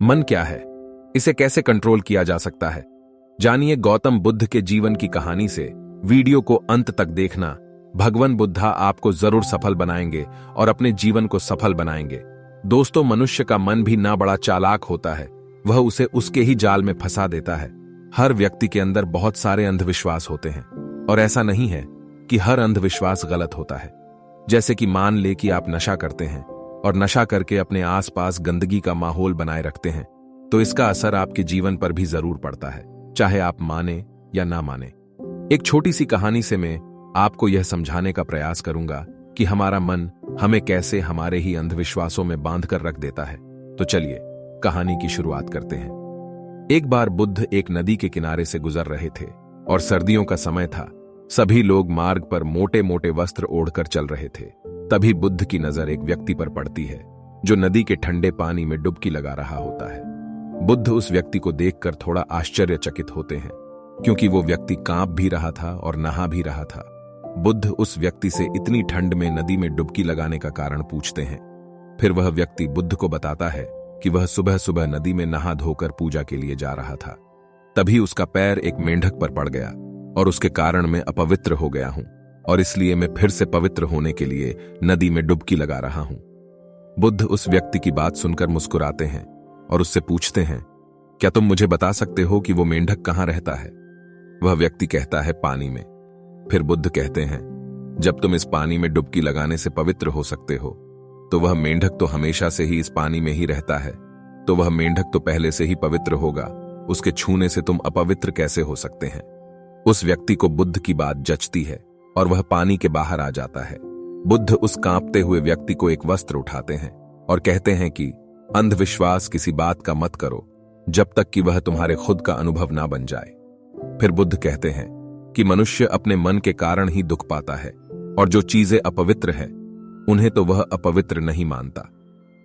मन क्या है? इसे कैसे कंट्रोल किया जा सकता है? जानिए गौतम बुद्ध के जीवन की कहानी से। वीडियो को अंत तक देखना। भगवान बुद्धा आपको जरूर सफल बनाएंगे और अपने जीवन को सफल बनाएंगे। दोस्तों, मनुष्य का मन भी ना बड़ा चालाक होता है, वह उसे उसके ही जाल में फंसा देता है। हर व्यक्ति के अंदर बहुत सारे अंधविश्वास होते हैं और ऐसा नहीं है कि हर अंधविश्वास गलत होता है। जैसे कि मान ले कि आप नशा करते हैं और नशा करके अपने आसपास गंदगी का माहौल बनाए रखते हैं, तो इसका असर आपके जीवन पर भी जरूर पड़ता है, चाहे आप माने या ना माने। एक छोटी सी कहानी से मैं आपको यह समझाने का प्रयास करूंगा कि हमारा मन हमें कैसे हमारे ही अंधविश्वासों में बांध कर रख देता है। तो चलिए कहानी की शुरुआत करते हैं। एक बार बुद्ध एक नदी के किनारे से गुजर रहे थे और सर्दियों का समय था। सभी लोग मार्ग पर मोटे मोटे वस्त्र ओढ़कर चल रहे थे। तभी बुद्ध की नजर एक व्यक्ति पर पड़ती है जो नदी के ठंडे पानी में डुबकी लगा रहा होता है। बुद्ध उस व्यक्ति को देखकर थोड़ा आश्चर्यचकित होते हैं, क्योंकि वो व्यक्ति कांप भी रहा था और नहा भी रहा था। बुद्ध उस व्यक्ति से इतनी ठंड में नदी में डुबकी लगाने का कारण पूछते हैं। फिर वह व्यक्ति बुद्ध को बताता है कि वह सुबह सुबह नदी में नहा धोकर पूजा के लिए जा रहा था। तभी उसका पैर एक मेंढक पर पड़ गया और उसके कारण मैं अपवित्र हो गया हूं और इसलिए मैं फिर से पवित्र होने के लिए नदी में डुबकी लगा रहा हूं। बुद्ध उस व्यक्ति की बात सुनकर मुस्कुराते हैं और उससे पूछते हैं, क्या तुम मुझे बता सकते हो कि वो मेंढक कहां रहता है? वह व्यक्ति कहता है, पानी में। फिर बुद्ध कहते हैं, जब तुम इस पानी में डुबकी लगाने से पवित्र हो सकते हो, तो वह मेंढक तो हमेशा से ही इस पानी में ही रहता है, तो वह मेंढक तो पहले से ही पवित्र होगा, उसके छूने से तुम अपवित्र कैसे हो सकते हैं? उस व्यक्ति को बुद्ध की बात जचती है और वह पानी के बाहर आ जाता है। बुद्ध उस कांपते हुए व्यक्ति को एक वस्त्र उठाते हैं और कहते हैं कि अंधविश्वास किसी बात का मत करो जब तक कि वह तुम्हारे खुद का अनुभव ना बन जाए। फिर बुद्ध कहते हैं कि मनुष्य अपने मन के कारण ही दुख पाता है और जो चीजें अपवित्र है उन्हें तो वह अपवित्र नहीं मानता,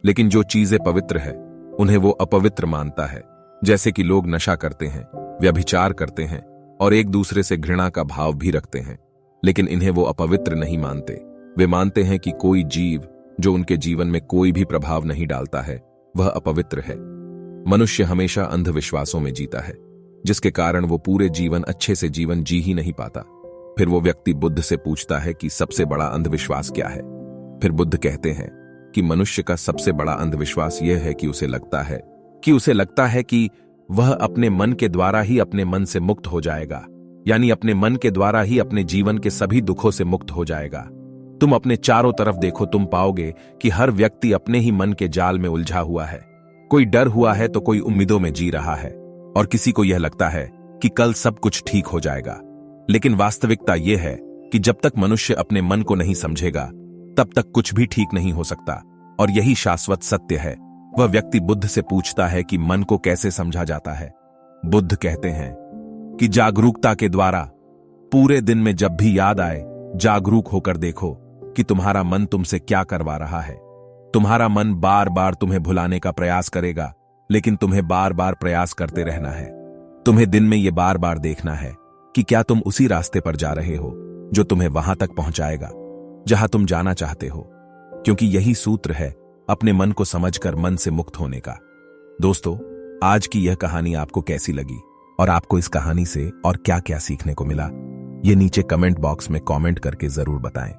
लेकिन जो चीजें पवित्र है उन्हें वो अपवित्र मानता है। जैसे कि लोग नशा करते हैं, व्यभिचार करते हैं और एक दूसरे से घृणा का भाव भी रखते हैं, लेकिन इन्हें वो अपवित्र नहीं मानते। वे मानते हैं कि कोई जीव जो उनके जीवन में कोई भी प्रभाव नहीं डालता है वह अपवित्र है। मनुष्य हमेशा अंधविश्वासों में जीता है, जिसके कारण वो पूरे जीवन अच्छे से जीवन जी ही नहीं पाता। फिर वो व्यक्ति बुद्ध से पूछता है कि सबसे बड़ा अंधविश्वास क्या है? फिर बुद्ध कहते हैं कि मनुष्य का सबसे बड़ा अंधविश्वास यह है कि उसे लगता है कि वह अपने मन के द्वारा ही अपने मन से मुक्त हो जाएगा, यानी अपने मन के द्वारा ही अपने जीवन के सभी दुखों से मुक्त हो जाएगा। तुम अपने चारों तरफ देखो, तुम पाओगे कि हर व्यक्ति अपने ही मन के जाल में उलझा हुआ है। कोई डर हुआ है तो कोई उम्मीदों में जी रहा है और किसी को यह लगता है कि कल सब कुछ ठीक हो जाएगा। लेकिन वास्तविकता यह है कि जब तक मनुष्य अपने मन को नहीं समझेगा तब तक कुछ भी ठीक नहीं हो सकता, और यही शाश्वत सत्य है। वह व्यक्ति बुद्ध से पूछता है कि मन को कैसे समझा जाता है। बुद्ध कहते हैं कि जागरूकता के द्वारा। पूरे दिन में जब भी याद आए जागरूक होकर देखो कि तुम्हारा मन तुमसे क्या करवा रहा है। तुम्हारा मन बार बार तुम्हें भुलाने का प्रयास करेगा, लेकिन तुम्हें बार बार प्रयास करते रहना है। तुम्हें दिन में ये बार बार देखना है कि क्या तुम उसी रास्ते पर जा रहे हो जो तुम्हें वहां तक पहुंचाएगा जहां तुम जाना चाहते हो, क्योंकि यही सूत्र है अपने मन को समझकर मन से मुक्त होने का। दोस्तों, आज की यह कहानी आपको कैसी लगी और आपको इस कहानी से और क्या क्या सीखने को मिला, ये नीचे कमेंट बॉक्स में कमेंट करके जरूर बताएं।